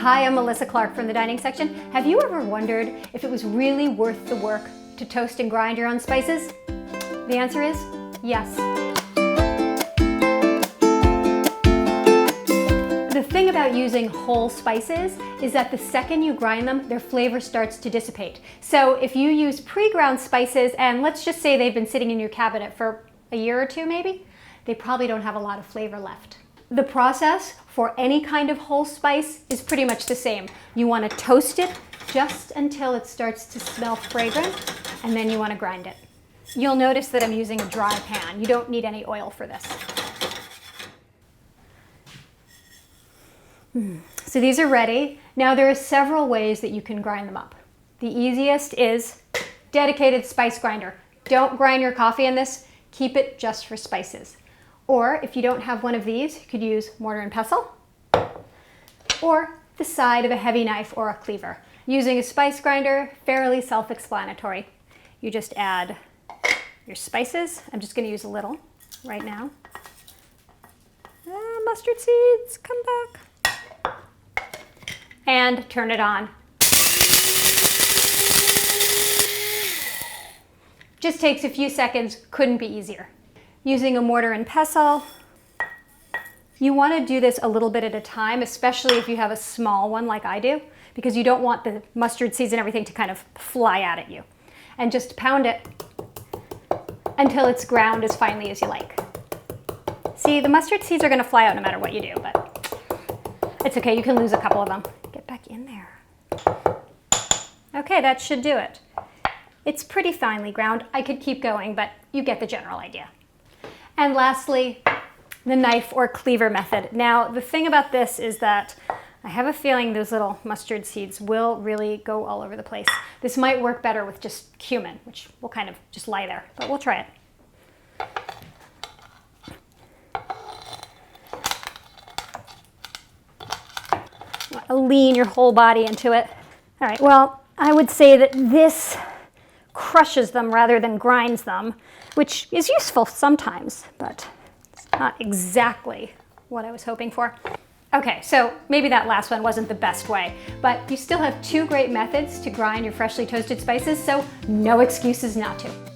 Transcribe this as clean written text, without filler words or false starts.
Hi, I'm Melissa Clark from the dining section. Have you ever wondered if it was really worth the work to toast and grind your own spices? The answer is yes. The thing about using whole spices is that the second you grind them, their flavor starts to dissipate. So if you use pre-ground spices, and let's just say they've been sitting in your cabinet for a year or two maybe, they probably don't have a lot of flavor left. The process for any kind of whole spice is pretty much the same. You want to toast it just until it starts to smell fragrant, and then you want to grind it. You'll notice that I'm using a dry pan. You don't need any oil for this. So these are ready. Now there are several ways that you can grind them up. The easiest is dedicated spice grinder. Don't grind your coffee in this, keep it just for spices. Or if you don't have one of these, you could use mortar and pestle, or the side of a heavy knife or a cleaver. Using a spice grinder, fairly self-explanatory. You just add your spices. I'm just going to use a little right now. Mustard seeds, come back. And turn it on. Just takes a few seconds, couldn't be easier. Using a mortar and pestle, you want to do this a little bit at a time, especially if you have a small one like I do, because you don't want the mustard seeds and everything to kind of fly out at you. And just pound it until it's ground as finely as you like. See, the mustard seeds are going to fly out no matter what you do, but it's okay, you can lose a couple of them. Get back in there. Okay, that should do it. It's pretty finely ground. I could keep going, but you get the general idea. And lastly, the knife or cleaver method. Now, the thing about this is that I have a feeling those little mustard seeds will really go all over the place. This might work better with just cumin, which will kind of just lie there, but we'll try it. Lean your whole body into it. All right, well, I would say that this crushes them rather than grinds them, which is useful sometimes, but it's not exactly what I was hoping for. Okay, so maybe that last one wasn't the best way, but you still have two great methods to grind your freshly toasted spices, so no excuses not to.